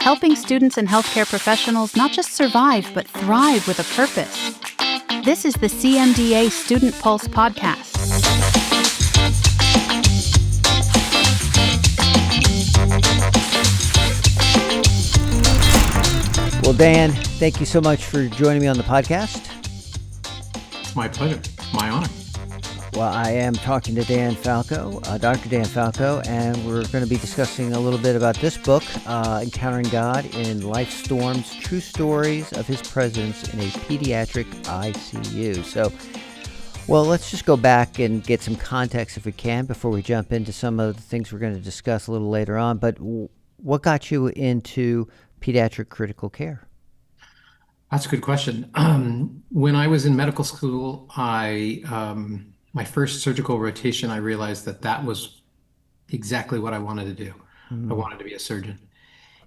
helping students and healthcare professionals not just survive, but thrive with a purpose. This is the CMDA Student Pulse podcast. Well, Dan, thank you so much for joining me on the podcast. It's my pleasure. My honor. Well, I am talking to Dan Falco, Dr. Dan Falco, and we're going to be discussing a little bit about this book, Encountering God in Life Storms, True Stories of His Presence in a Pediatric ICU. So, well, let's just go back and get some context if we can before we jump into some of the things we're going to discuss a little later on. But what got you into pediatric critical care? That's a good question. When I was in medical school, my first surgical rotation, I realized that was exactly what I wanted to do. I wanted to be a surgeon.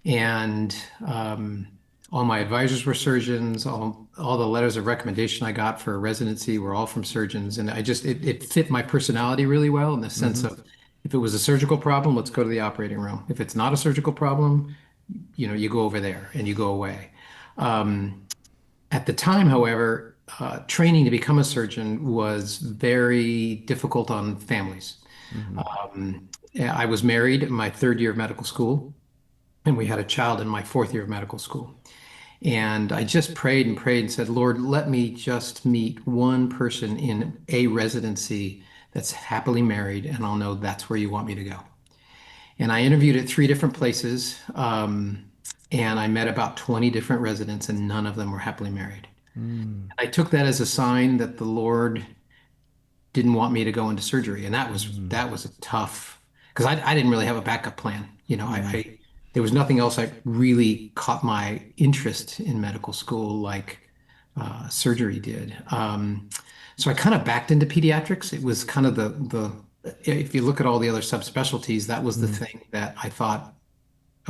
And all my advisors were surgeons. All the letters of recommendation I got for a residency were all from surgeons. And it fit my personality really well in the sense of, if it was a surgical problem, let's go to the operating room. If it's not a surgical problem, you go over there and you go away. At the time, however, training to become a surgeon was very difficult on families. I was married in my third year of medical school, and we had a child in my fourth year of medical school. And I just prayed and said, Lord, let me just meet one person in a residency that's happily married, and I'll know that's where you want me to go. And I interviewed at 3 different places, and I met about 20 different residents, and none of them were happily married. I took that as a sign that the Lord didn't want me to go into surgery. And that was a tough, because I didn't really have a backup plan. There was nothing else that really caught my interest in medical school like surgery did. So I kind of backed into pediatrics. It was kind of if you look at all the other subspecialties, that was the thing that I thought,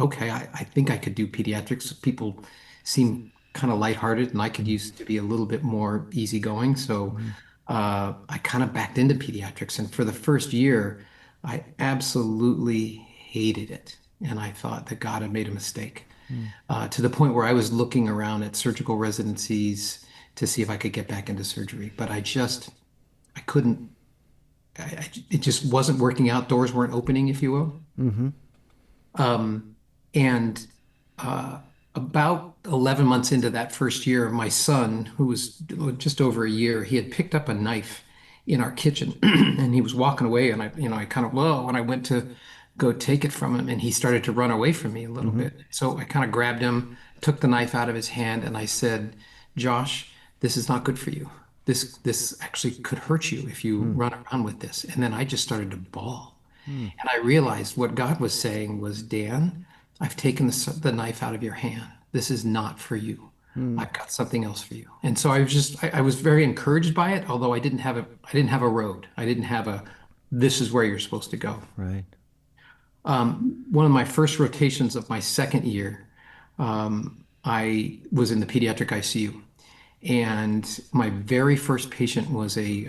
okay, I think I could do pediatrics. People seem kind of lighthearted, and I could use to be a little bit more easygoing. So I kind of backed into pediatrics. And for the first year, I absolutely hated it. And I thought that God had made a mistake, to the point where I was looking around at surgical residencies to see if I could get back into surgery. But I couldn't, it just wasn't working out. Doors weren't opening, if you will. And about 11 months into that first year, my son, who was just over a year, he had picked up a knife in our kitchen and he was walking away, and I kind of, when I went to go take it from him, and he started to run away from me a little bit. So I kind of grabbed him, took the knife out of his hand, and I said, Josh, this is not good for you. This actually could hurt you if you run around with this. And then I just started to bawl. And I realized what God was saying was, Dan, I've taken the knife out of your hand. This is not for you. I've got something else for you. And so I was very encouraged by it, although I didn't have a road. I didn't have this is where you're supposed to go. Right. One of my first rotations of my second year, I was in the pediatric ICU. And my very first patient was a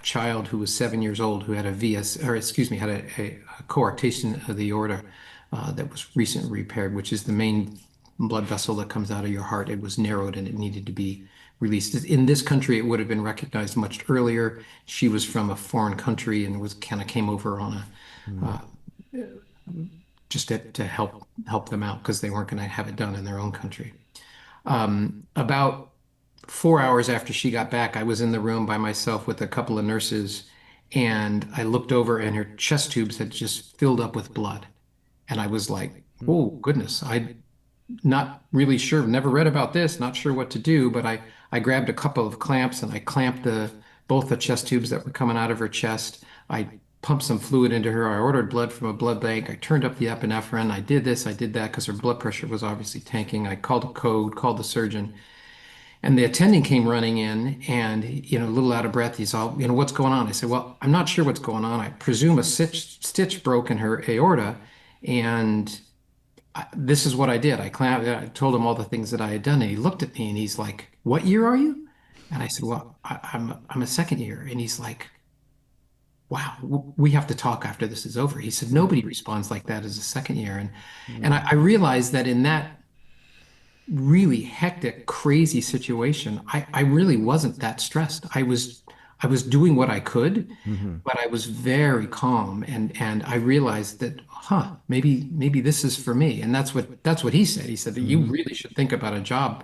child who was 7 years old who had had a coarctation of the aorta that was recently repaired, which is the main blood vessel that comes out of your heart. It was narrowed and it needed to be released. In this country, it would have been recognized much earlier. She was from a foreign country and came over on just to help them out, because they weren't going to have it done in their own country. About 4 hours after she got back, I was in the room by myself with a couple of nurses, and I looked over and her chest tubes had just filled up with blood. And I was like, oh, goodness, I'm not really sure, never read about this, not sure what to do, but I grabbed a couple of clamps and I clamped both the chest tubes that were coming out of her chest. I pumped some fluid into her. I ordered blood from a blood bank. I turned up the epinephrine. I did this, I did that, because her blood pressure was obviously tanking. I called a code, called the surgeon. And the attending came running in and, a little out of breath. He's all, what's going on? I said, well, I'm not sure what's going on. I presume a stitch broke in her aorta. And this is what I did. I told him all the things that I had done. And he looked at me and he's like, what year are you? And I said, well, I'm a second year. And he's like, wow, we have to talk after this is over. He said, nobody responds like that as a second year. And Mm, I realized that in that really hectic, crazy situation, I really wasn't that stressed. I was doing what I could, hmm but I was very calm and I realized that, maybe this is for me. And that's what he said. He said that you hmm really should think about a job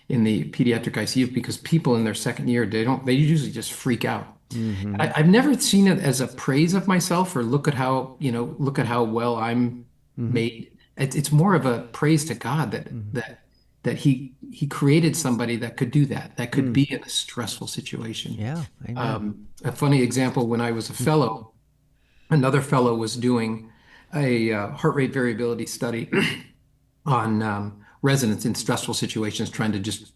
in the pediatric ICU because people in their second year, they usually just freak out. hmm I've never seen it as a praise of myself or look at how well I'm hmm made. It's more of a praise to God that hmm he created somebody that could do that, that could Mm. be in a stressful situation. Yeah, amen. A funny example, when I was a fellow, another fellow was doing a heart rate variability study on residents in stressful situations, trying to just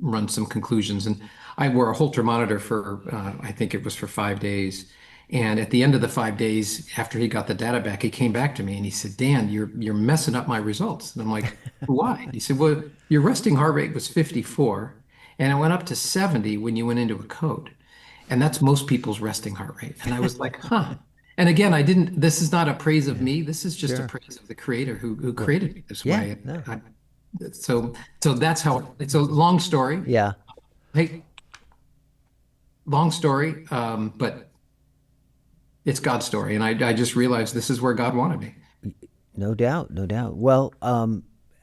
run some conclusions. And I wore a Holter monitor for, I think it was for 5 days. And at the end of the 5 days, after he got the data back, he came back to me and he said, Dan, you're messing up my results. And I'm like, why? He said, well, your resting heart rate was 54 and it went up to 70 when you went into a code. And that's most people's resting heart rate. And I was like, huh. And again, this is not a praise of Yeah, me. This is just a sure. praise of the creator who Well, created me this yeah, way. no. So that's how it's a long story. Yeah, Hey, long story, but it's God's story. And I just realized this is where God wanted me. no doubt, no doubt. Well,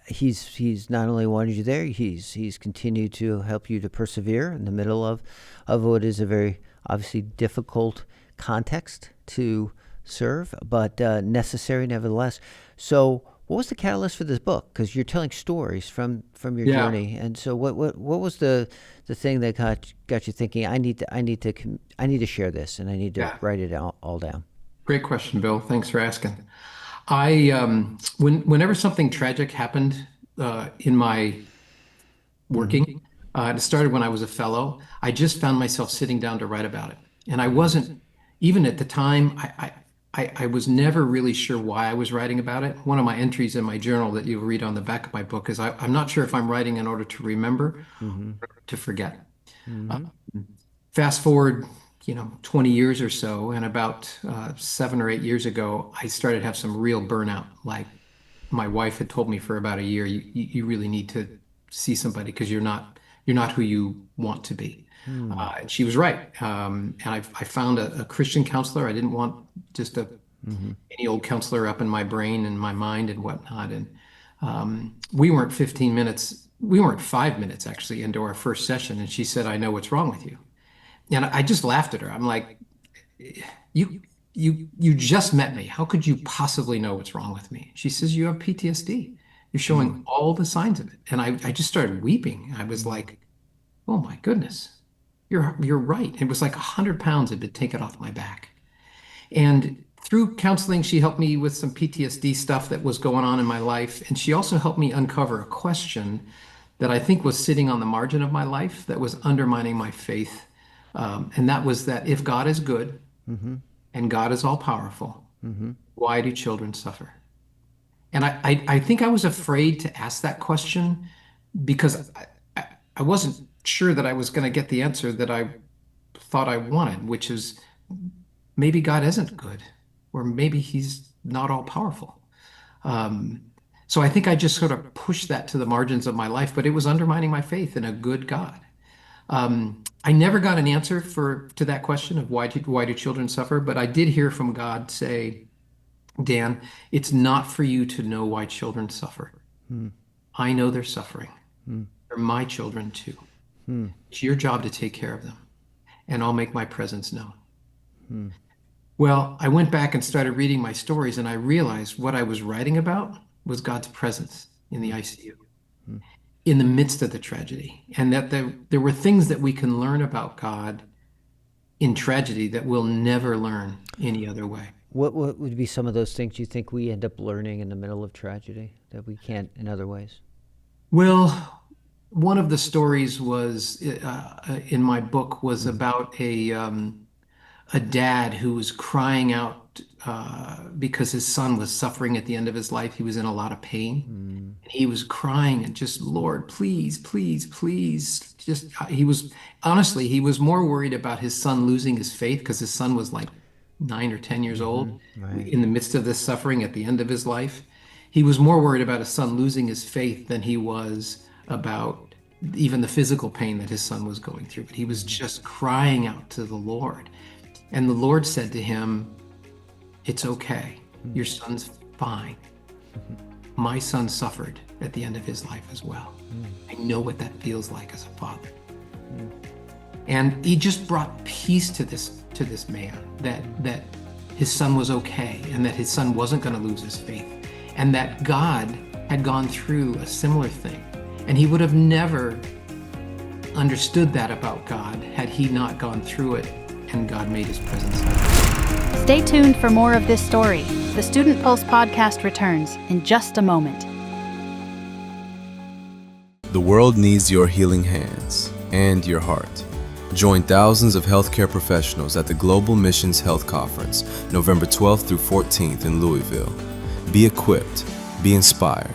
he's not only wanted you there, he's continued to help you to persevere in the middle of what is a very obviously difficult context to serve, but necessary nevertheless. So, what was the catalyst for this book? Because you're telling stories from your Yeah, journey, and so what was the thing that got you thinking? I need to share this, and I need to yeah. write it all down. Great question, Bill. Thanks for asking. Whenever something tragic happened in my Mm-hmm. working, it started when I was a fellow. I just found myself sitting down to write about it. And I wasn't, even at the time, I was never really sure why I was writing about it. One of my entries in my journal that you'll read on the back of my book is I'm not sure if I'm writing in order to remember Mm-hmm. or to forget. Uh, Mm-hmm. Fast forward, 20 years or so, and about 7 or 8 years ago, I started to have some real burnout. Like my wife had told me for about a year, you really need to see somebody because you're not who you want to be. Mm-hmm. And she was right. And I found a Christian counselor. I didn't want just Mm-hmm. any old counselor up in my brain and my mind and whatnot. And we weren't 15 minutes, we weren't 5 minutes actually into our first session. And she said, I know what's wrong with you. And I just laughed at her. I'm like, you just met me. How could you possibly know what's wrong with me? She says, you have PTSD. You're showing all the signs of it. And I just started weeping. I was like, oh my goodness, you're right. It was like 100 pounds had been taken off my back. And through counseling, she helped me with some PTSD stuff that was going on in my life. And she also helped me uncover a question that I think was sitting on the margin of my life that was undermining my faith. And that was that if God is good Mm-hmm. and God is all powerful, Mm-hmm. why do children suffer? And I think I was afraid to ask that question because I wasn't sure that I was going to get the answer that I thought I wanted, which is maybe God isn't good, or maybe he's not all powerful. Um, so I think I just sort of pushed that to the margins of my life, but it was undermining my faith in a good God. I never got an answer to that question of why do children suffer, but I did hear from God say, Dan, it's not for you to know why children suffer. I know they're suffering. They're my children too. Mm-hmm. It's your job to take care of them, and I'll make my presence known. Mm-hmm. Well, I went back and started reading my stories, and I realized what I was writing about was God's presence in the ICU, in the midst of the tragedy, and that there were things that we can learn about God in tragedy that we'll never learn any other way. What would be some of those things you think we end up learning in the middle of tragedy that we can't in other ways? Well, one of the stories was in my book was Mm-hmm. about a dad who was crying out because his son was suffering at the end of his life. He was in a lot of pain. Mm-hmm. And he was crying and just, Lord, please, please, please. Just, he was, honestly, he was more worried about his son losing his faith because his son was like 9 or 10 years old, Right. in the midst of this suffering at the end of his life. He was more worried about his son losing his faith than he was about even the physical pain that his son was going through. But he was just crying out to the Lord. And the Lord said to him, "It's okay. Your son's fine. My son suffered at the end of his life as well. I know what that feels like as a father." And he just brought peace to this man, that his son was okay, and that his son wasn't going to lose his faith, and that God had gone through a similar thing. And he would have never understood that about God had he not gone through it and God made his presence known. Stay tuned for more of this story. The Student Pulse podcast returns in just a moment. The world needs your healing hands and your heart. Join thousands of healthcare professionals at the Global Missions Health Conference, November 12th through 14th in Louisville. Be equipped, be inspired.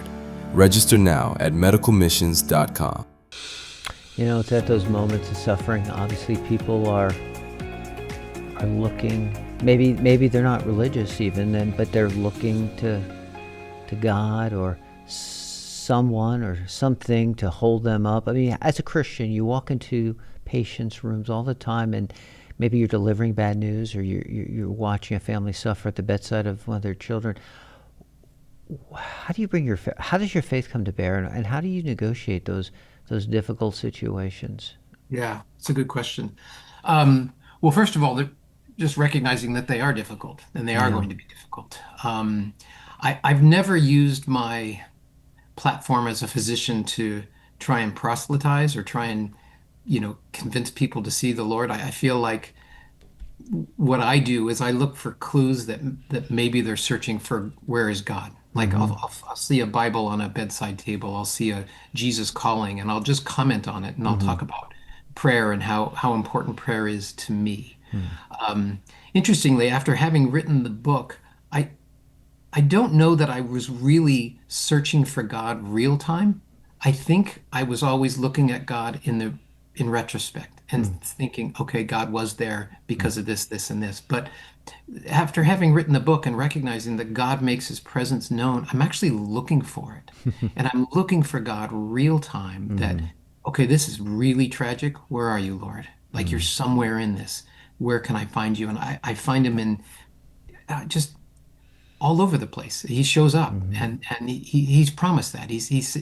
Register now at medicalmissions.com. It's at those moments of suffering. Obviously, people are looking. Maybe they're not religious even, but they're looking to God or someone or something to hold them up. I mean, as a Christian, you walk into patients' rooms all the time, and maybe you're delivering bad news, or you're watching a family suffer at the bedside of one of their children. How do you how does your faith come to bear, and how do you negotiate those difficult situations? Yeah, it's a good question. Well, first of all, they're just recognizing that they are difficult, and they are going to be difficult. I've never used my platform as a physician to try and proselytize or try and, convince people to see the Lord. I feel like what I do is I look for clues that maybe they're searching for, where is God? Like I'll see a Bible on a bedside table. I'll see a Jesus calling, and I'll just comment on it, and I'll talk about prayer and how important prayer is to me. Interestingly, after having written the book, I don't know that I was really searching for God real time. I think I was always looking at God in retrospect and thinking, okay, God was there because of this, this, and this. But after having written the book and recognizing that God makes his presence known, I'm actually looking for it. And I'm looking for God real time, that, okay, this is really tragic. Where are you, Lord? Like you're somewhere in this. Where can I find you? And I find him in just all over the place. He shows up, and he's promised that he's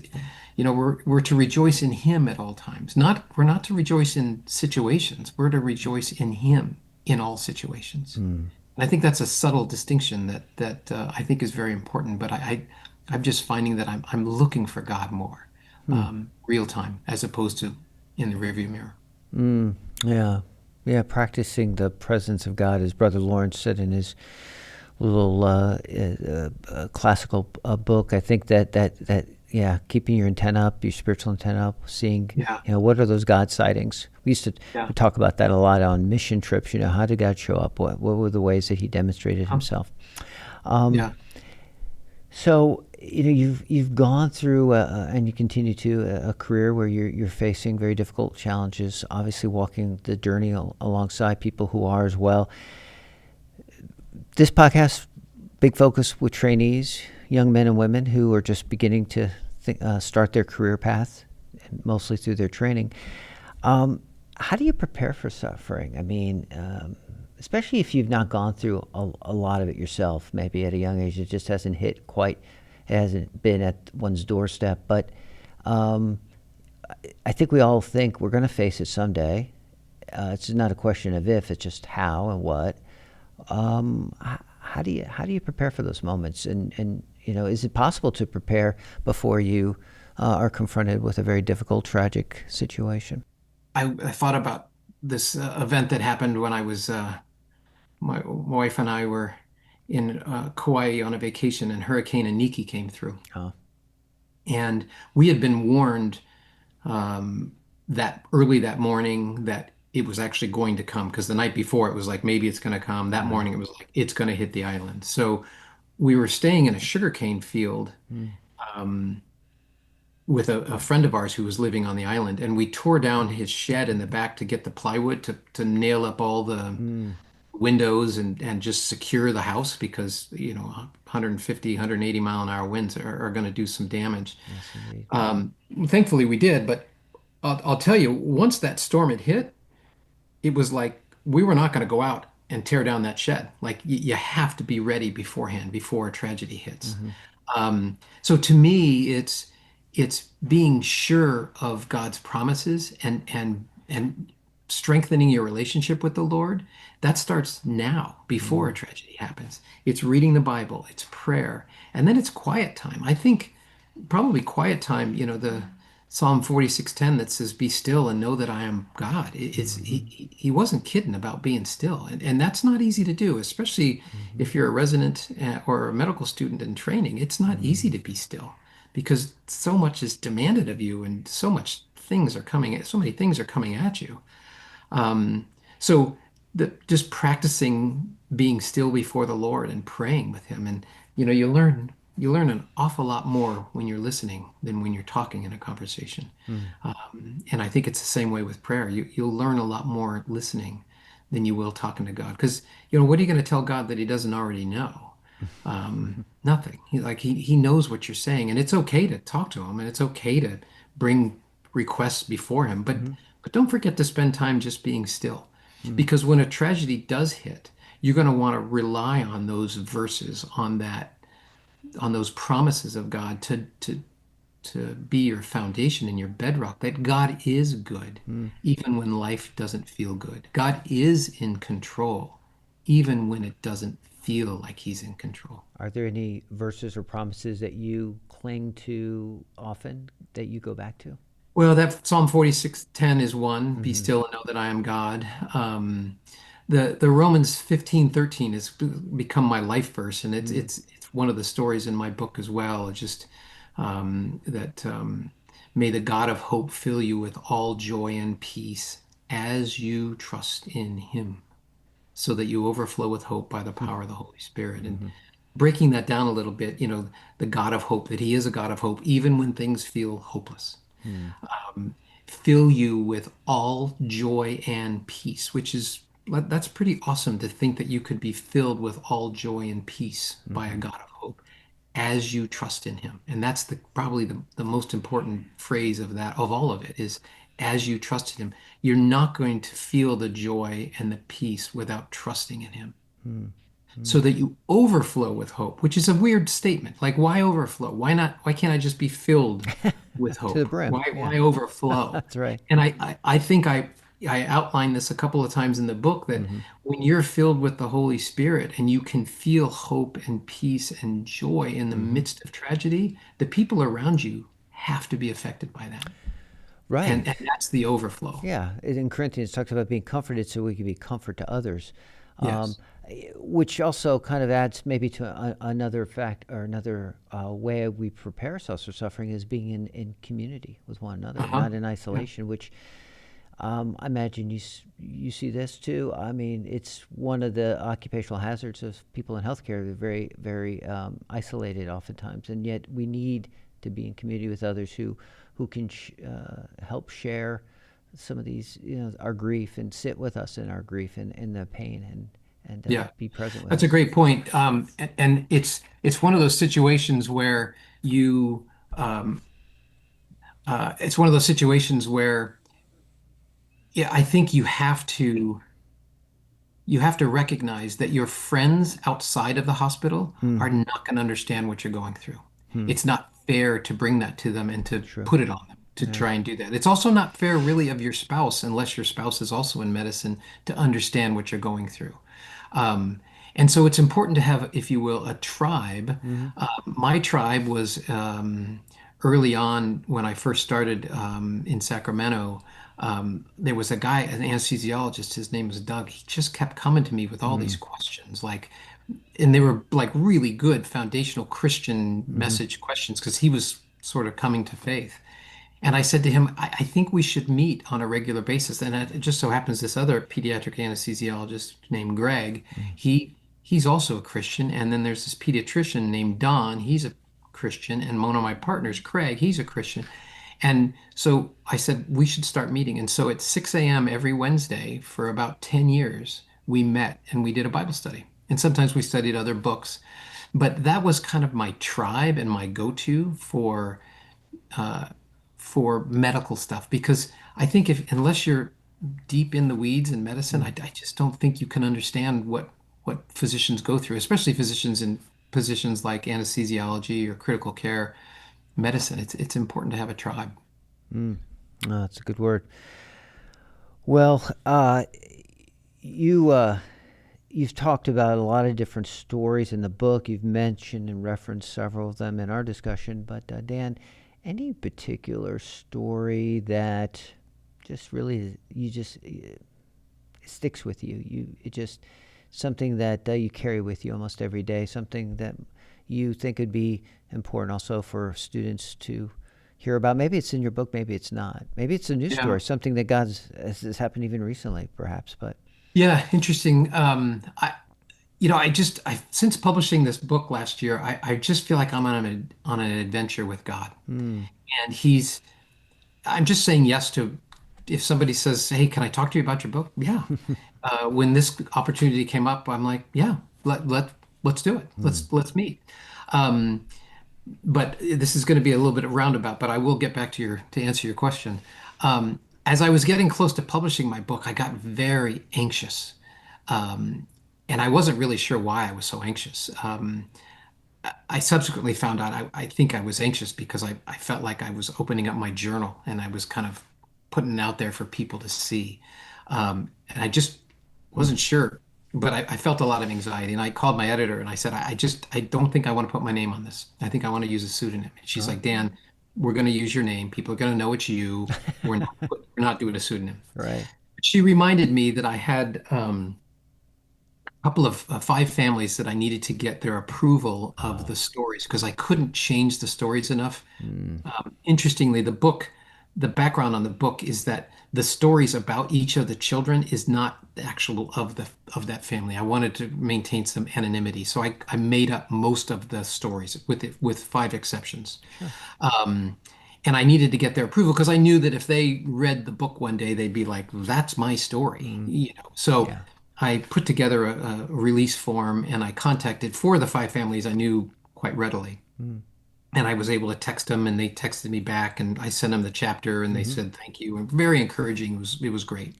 we're to rejoice in him at all times. We're not to rejoice in situations. We're to rejoice in him in all situations. And I think that's a subtle distinction that I think is very important. But I'm just finding that I'm looking for God more real time, as opposed to in the rearview mirror. Yeah, practicing the presence of God, as Brother Lawrence said in his little classical book. I think that keeping your antenna up, your spiritual antenna up, seeing what are those God sightings. We used to talk about that a lot on mission trips. How did God show up? What were the ways that he demonstrated himself? So you've gone through and you continue to a career where you're facing very difficult challenges. Obviously, walking the journey alongside people who are as well. This podcast, big focus with trainees, young men and women who are just beginning to start their career path, mostly through their training. How do you prepare for suffering? I mean, especially if you've not gone through a lot of it yourself, maybe at a young age, it just hasn't hit quite, it hasn't been at one's doorstep. But I think we all think we're going to face it someday. It's not a question of if, it's just how and what. How do you prepare for those moments? And is it possible to prepare before you are confronted with a very difficult, tragic situation? I thought about this event that happened when I was my wife and I were in Kauai on a vacation, and Hurricane Iniki came through. And we had been warned that early that morning that it was actually going to come, because the night before it was like, maybe it's going to come. That morning it was like, it's going to hit the island. So we were staying in a sugarcane field with a friend of ours who was living on the island, and we tore down his shed in the back to get the plywood to nail up all windows and just secure the house because, 150, 180-mile-an-hour winds are going to do some damage. Yes, indeed. Thankfully, we did, but I'll tell you, once that storm had hit, it was like we were not going to go out and tear down that shed. Like you have to be ready beforehand, before a tragedy hits. Mm-hmm. So to me, it's being sure of God's promises and strengthening your relationship with the Lord. That starts now, before a tragedy happens. It's reading the Bible, it's prayer, and then it's quiet time. I think probably quiet time, the Psalm 46:10 that says, "Be still and know that I am God." He wasn't kidding about being still, and that's not easy to do, especially if you're a resident or a medical student in training. It's not easy to be still because so much is demanded of you, and so many things are coming at you. So just practicing being still before the Lord and praying with Him, and you learn an awful lot more when you're listening than when you're talking in a conversation. And I think it's the same way with prayer. You'll learn a lot more listening than you will talking to God. Because, what are you going to tell God that He doesn't already know? Nothing. He knows what you're saying, and it's okay to talk to Him, and it's okay to bring requests before Him. But don't forget to spend time just being still. Because when a tragedy does hit, you're going to want to rely on those verses, on those promises of God to be your foundation and your bedrock, that God is good, even when life doesn't feel good. God is in control, even when it doesn't feel like He's in control. Are there any verses or promises that you cling to often, that you go back to? Well, that Psalm 46:10 is one. Be still and know that I am God. The Romans 15:13 has become my life verse, and it's one of the stories in my book as well. Just that may the God of hope fill you with all joy and peace as you trust in Him, so that you overflow with hope by the power of the Holy Spirit. And breaking that down a little bit, the God of hope, that He is a God of hope, even when things feel hopeless. Fill you with all joy and peace, that's pretty awesome to think that you could be filled with all joy and peace by a God of hope as you trust in Him. And that's probably the most important phrase of all of it is, as you trust in Him. You're not going to feel the joy and the peace without trusting in Him. So that you overflow with hope, which is a weird statement. Like, why overflow? Why not? Why can't I just be filled with hope? To the brim. Why overflow? That's right. And I think I outlined this a couple of times in the book, that when you're filled with the Holy Spirit and you can feel hope and peace and joy in the midst of tragedy, the people around you have to be affected by that. Right. And that's the overflow. Yeah. In Corinthians, it talks about being comforted so we can be comfort to others. Yes. Which also kind of adds maybe to another fact, or another way we prepare ourselves for suffering, is being in community with one another, not in isolation, which I imagine you see this too. I mean, it's one of the occupational hazards of people in healthcare. They're very, very isolated oftentimes, and yet we need to be in community with others who can help share some of these, our grief, and sit with us in our grief and the pain, and be present with That's us. a great point. And it's one of those situations where it's one of those situations where, I think you have to recognize that your friends outside of the hospital are not going to understand what you're going through. It's not fair to bring that to them and to put it on them to try and do that. It's also not fair, really, of your spouse, unless your spouse is also in medicine, to understand what you're going through. And so it's important to have, if you will, a tribe. My tribe was early on when I first started in Sacramento. There was a guy, an anesthesiologist, his name was Doug. He just kept coming to me with all these questions, and they were like really good foundational Christian message questions, because he was sort of coming to faith. And I said to him, I think we should meet on a regular basis. And it just so happens this other pediatric anesthesiologist named Greg, he's also a Christian. And then there's this pediatrician named Don, he's a Christian. And one of my partners, Craig, he's a Christian. And so I said, we should start meeting. And so at 6 a.m. every Wednesday for about 10 years, we met and we did a Bible study. And sometimes we studied other books. But that was kind of my tribe and my go-to for medical stuff, because I think unless you're deep in the weeds in medicine, I just don't think you can understand what physicians go through, especially physicians in positions like anesthesiology or critical care medicine. It's important to have a tribe. Oh, that's a good word. Well, you've talked about a lot of different stories in the book. You've mentioned and referenced several of them in our discussion. But Dan, any particular story that just really it sticks with you? It just something that you carry with you almost every day. Something that you think would be important also for students to hear about. Maybe it's in your book, maybe it's not. Maybe it's a news story, something that has happened even recently, perhaps. But yeah, interesting. Since publishing this book last year, I just feel like I'm on an adventure with God, and I'm just saying yes to, if somebody says, "Hey, can I talk to you about your book?" Yeah. When this opportunity came up, I'm like, "Yeah, let's do it. Let's meet." But this is going to be a little bit roundabout, but I will get back to answer your question. As I was getting close to publishing my book, I got very anxious. And I wasn't really sure why I was so anxious. I subsequently found out I think I was anxious because I felt like I was opening up my journal and I was kind of putting it out there for people to see. And I just wasn't sure, but I felt a lot of anxiety. And I called my editor and I said, I don't think I want to put my name on this. I think I want to use a pseudonym. And she's like, Dan, we're going to use your name. People are going to know it's you. We're not doing a pseudonym. Right. She reminded me that I had a couple of 5 families that I needed to get their approval of the stories because I couldn't change the stories enough. Interestingly, the background on the book is that the stories about each of the children is not the actual of that family. I wanted to maintain some anonymity, so I made up most of the stories with 5 exceptions. Sure. And I needed to get their approval because I knew that if they read the book one day, they'd be like, "That's my story," So yeah. I put together a release form and I contacted 4 of the 5 families I knew quite readily. And I was able to text them and they texted me back and I sent them the chapter and they said thank you. And very encouraging. It was great.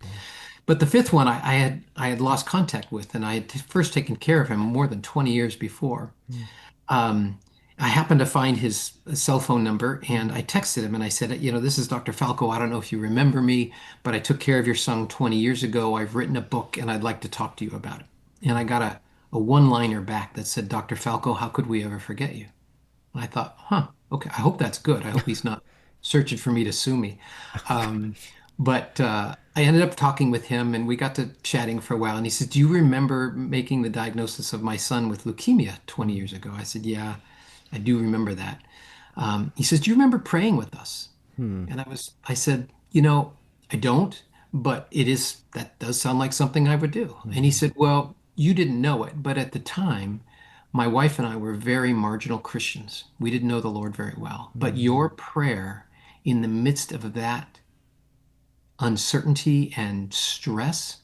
But the 5th one I had lost contact with, and I had first taken care of him more than 20 years before. I happened to find his cell phone number and I texted him and I said, "This is Dr. Falco. I don't know if you remember me, but I took care of your son 20 years ago. I've written a book and I'd like to talk to you about it." And I got a one-liner back that said, "Dr. Falco, how could we ever forget you?" And I thought, okay, I hope that's good. I hope he's not searching for me to sue me. But I ended up talking with him and we got to chatting for a while. And he said, "Do you remember making the diagnosis of my son with leukemia 20 years ago?" I said, "Yeah, I do remember that." He says, "Do you remember praying with us?" And I said, "I don't, but that does sound like something I would do." And he said, "Well, you didn't know it, but at the time, my wife and I were very marginal Christians. We didn't know the Lord very well. But your prayer in the midst of that uncertainty and stress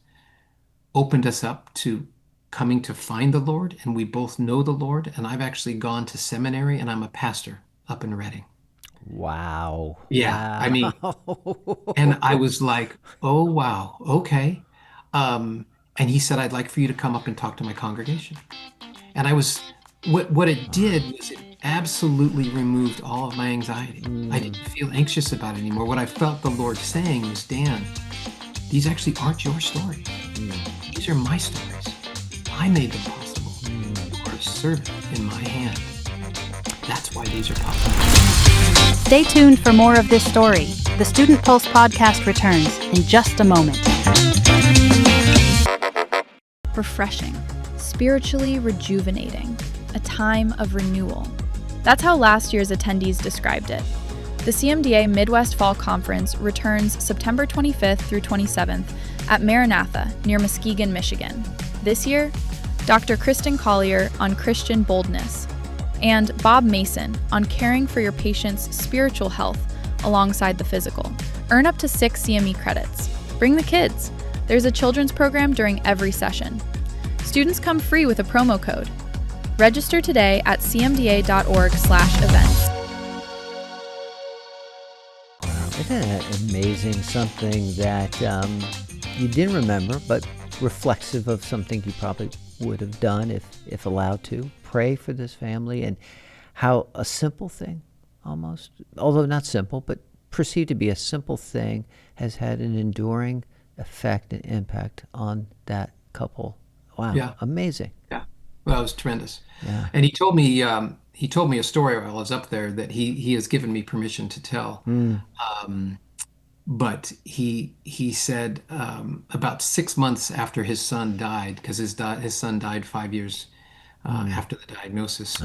opened us up to coming to find the Lord. And we both know the Lord. And I've actually gone to seminary and I'm a pastor up in Redding." Wow. Yeah. Wow. I mean, and I was like, "Oh, wow. Okay." And he said, "I'd like for you to come up and talk to my congregation." And what it did was it absolutely removed all of my anxiety. I didn't feel anxious about it anymore. What I felt the Lord saying was, "Dan, these actually aren't your stories. These are my stories. I made them possible. You are a servant in my hand. That's why these are possible." Stay tuned for more of this story. The Student Pulse podcast returns in just a moment. Refreshing, spiritually rejuvenating, a time of renewal. That's how last year's attendees described it. The CMDA Midwest Fall Conference returns September 25th through 27th at Maranatha near Muskegon, Michigan. This year, Dr. Kristen Collier on Christian boldness, and Bob Mason on caring for your patient's spiritual health alongside the physical. Earn up to 6 CME credits. Bring the kids. There's a children's program during every session. Students come free with a promo code. Register today at cmda.org/events. Isn't that amazing? Something that you didn't remember, but reflexive of something you probably would have done if allowed to. Pray for this family, and how a simple thing, almost, although not simple, but perceived to be a simple thing, has had an enduring effect and impact on that couple. Wow, Yeah. amazing. Yeah. Well, it was tremendous. Yeah. And he told me a story while I was up there that he has given me permission to tell. But he said about 6 months after his son died, because his son died 5 years after the diagnosis.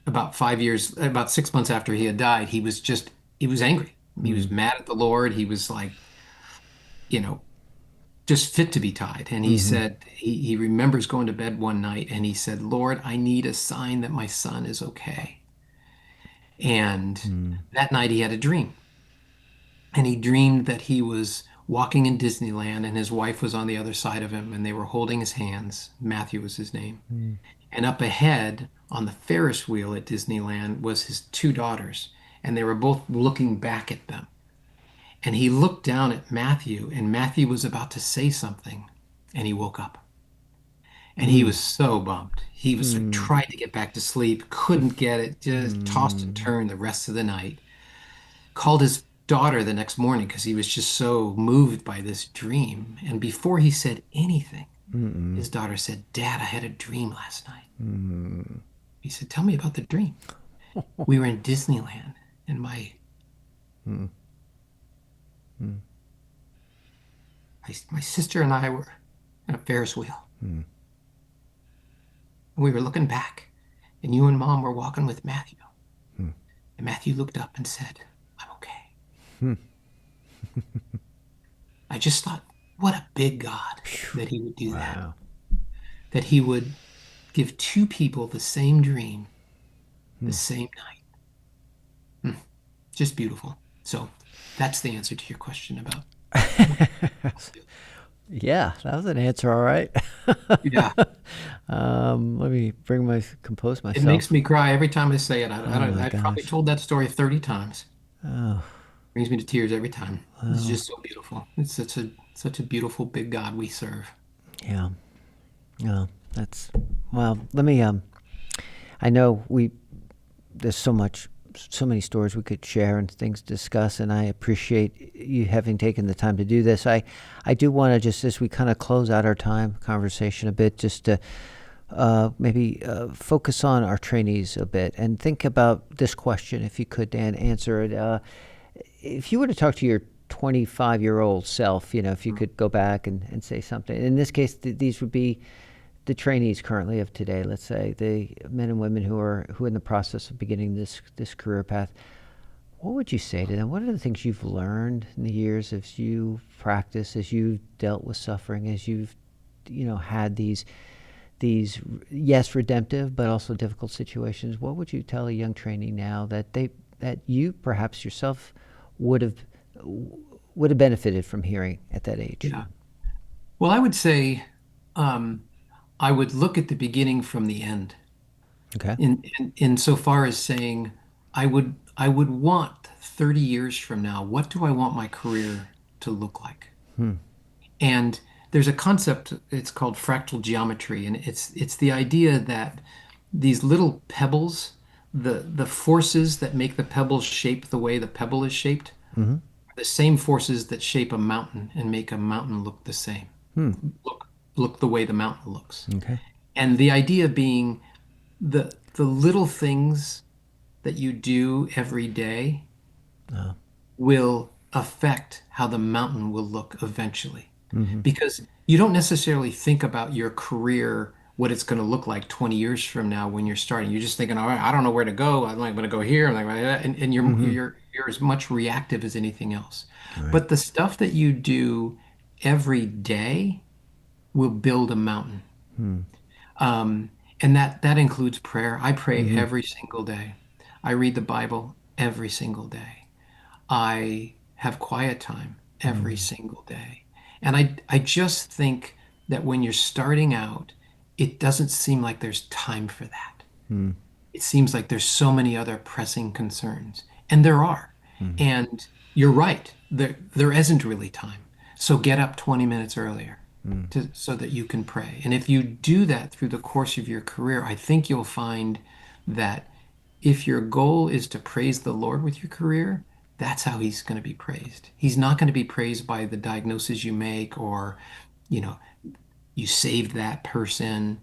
About 6 months after he had died, he was angry. He was mad at the Lord. He was like, just fit to be tied. And he said he remembers going to bed one night and he said, Lord, I need a sign that my son is okay. And that night he had a dream. And he dreamed that he was walking in Disneyland and his wife was on the other side of him and they were holding his hands. Matthew was his name. And up ahead on the Ferris wheel at Disneyland was his two daughters, and they were both looking back at them. And he looked down at Matthew, and Matthew was about to say something, and he woke up. And he was so bummed. He was tried to get back to sleep, couldn't get it, just tossed and turned the rest of the night. Called his daughter the next morning because he was just so moved by this dream. And before he said anything, his daughter said, Dad, I had a dream last night. He said, tell me about the dream. We were in Disneyland, and my sister and I were in a Ferris wheel. We were looking back, and you and Mom were walking with Matthew. And Matthew looked up and said, I'm okay. I just thought, what a big God that he would do that. That he would give two people the same dream, the same night. Just beautiful. So that's the answer to your question about. Yeah, that was an answer, all right. Yeah. Let me compose myself. It makes me cry every time I say it. my I've probably gosh. told that story 30 times. Oh, Brings me to tears every time. It's just so beautiful. It's such a beautiful big God we serve. yeah. Yeah, well, let me, I know there's so many stories we could share and things to discuss, and I appreciate you having taken the time to do this. I do want to just, as we kind of close out our conversation a bit, just to maybe focus on our trainees a bit and think about this question, if you could, Dan, answer it. If you were to talk to your 25-year-old self, if you could go back and say something, in this case, these would be the trainees currently of today, let's say, the men and women who are in the process of beginning this career path, what would you say to them? What are the things you've learned in the years as you practice, as you've dealt with suffering, as you've had these yes, redemptive but also difficult situations? What would you tell a young trainee now that you perhaps yourself would have benefited from hearing at that age? Yeah. Well, I would say I would look at the beginning from the end. Okay. In so far as saying, I would want 30 years from now, what do I want my career to look like? And there's a concept, it's called fractal geometry, and it's the idea that these little pebbles, the forces that make the pebbles shape the way the pebble is shaped, are the same forces that shape a mountain and make a mountain look the same. Look the way the mountain looks. Okay. And the idea being the little things that you do every day will affect how the mountain will look eventually. Because you don't necessarily think about your career, what it's going to look like 20 years from now when you're starting. You're just thinking, all right, I don't know where to go. I'm like going to go here. I'm like, and you're as much reactive as anything else. Right. But the stuff that you do every day will build a mountain. And that includes prayer. I pray every single day. I read the Bible every single day. I have quiet time every single day. And I just think that when you're starting out, it doesn't seem like there's time for that. It seems like there's so many other pressing concerns, and there are. And you're right, there isn't really time. So get up 20 minutes earlier so that you can pray. And if you do that through the course of your career, I think you'll find that if your goal is to praise the Lord with your career, that's how he's going to be praised. He's not going to be praised by the diagnosis you make, or, you saved that person.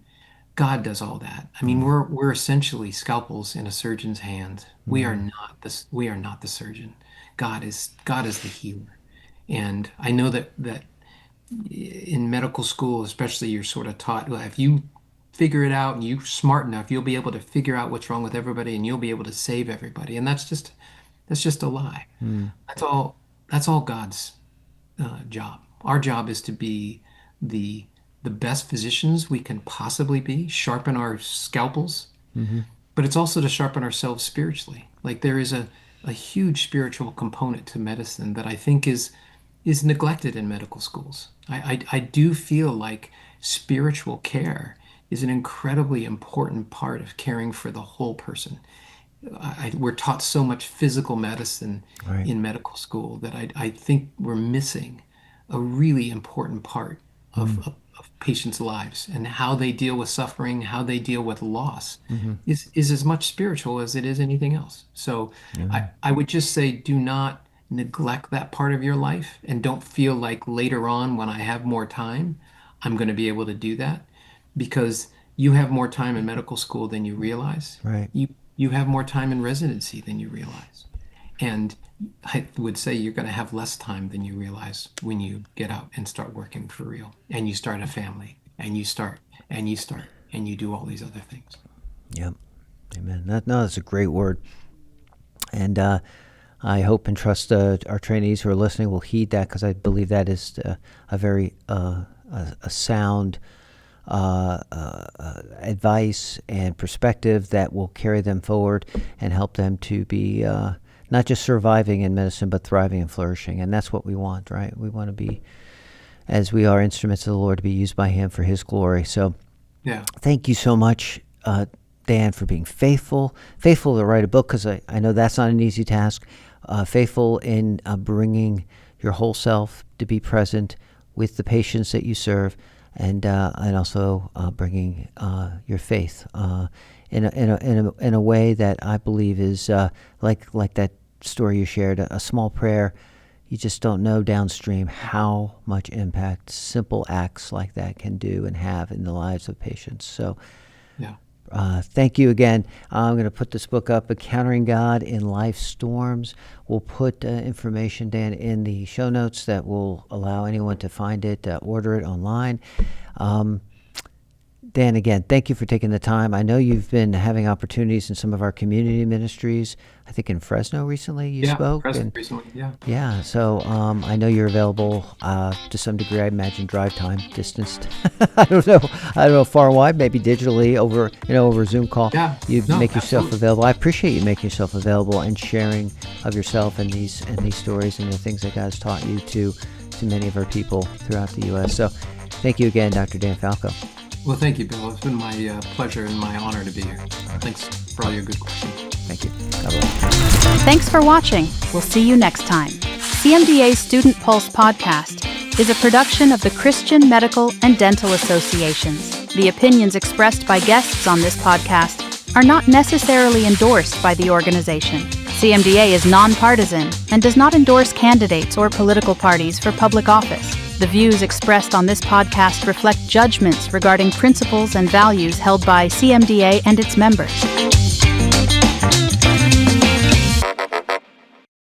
God does all that. I mean, we're essentially scalpels in a surgeon's hands. We are not the surgeon. God is the healer. And I know that in medical school, especially, you're sort of taught, well, if you figure it out and you're smart enough, you'll be able to figure out what's wrong with everybody and you'll be able to save everybody. And that's just a lie. That's all God's job. Our job is to be the best physicians we can possibly be, sharpen our scalpels, but it's also to sharpen ourselves spiritually. Like, there is a huge spiritual component to medicine that I think is neglected in medical schools. I do feel like spiritual care is an incredibly important part of caring for the whole person. We're taught so much physical medicine in medical school that I think we're missing a really important part of patients' lives, and how they deal with suffering, how they deal with loss is as much spiritual as it is anything else. So I would just say, do not neglect that part of your life, and don't feel like later on, when I have more time, I'm going to be able to do that, because you have more time in medical school than you realize. Right. You have more time in residency than you realize. And I would say you're going to have less time than you realize when you get out and start working for real, and you start a family, and you do all these other things. Yep. Amen. That's a great word. And I hope and trust our trainees who are listening will heed that, because I believe that is a very a sound advice and perspective that will carry them forward and help them to be not just surviving in medicine, but thriving and flourishing. And that's what we want, right? We want to be, as we are instruments of the Lord, to be used by him for his glory. So thank you so much, Dan, for being faithful to write a book, because I know that's not an easy task, faithful in bringing your whole self to be present with the patients that you serve, and also bringing your faith in a way that I believe is like that story you shared, a small prayer. You just don't know downstream how much impact simple acts like that can do and have in the lives of patients. So thank you again. I'm going to put this book up, Encountering God in Life's Storms. We'll put information, Dan, in the show notes that will allow anyone to find it, order it online. Dan, again, thank you for taking the time. I know you've been having opportunities in some of our community ministries. I think in Fresno recently you spoke. Fresno recently, Yeah, so I know you're available to some degree. I imagine drive time, distanced. I don't know, far and wide, maybe digitally over a Zoom call. Make yourself available. I appreciate you making yourself available and sharing of yourself and these stories and the things that God has taught you to many of our people throughout the U.S. So thank you again, Dr. Dan Falco. Well, thank you, Bill. It's been my pleasure and my honor to be here. Thanks for all your good questions. Thank you. God bless. Thanks for watching. We'll see you next time. CMDA's Student Pulse podcast is a production of the Christian Medical and Dental Associations. The opinions expressed by guests on this podcast are not necessarily endorsed by the organization. CMDA is nonpartisan and does not endorse candidates or political parties for public office. The views expressed on this podcast reflect judgments regarding principles and values held by CMDA and its members.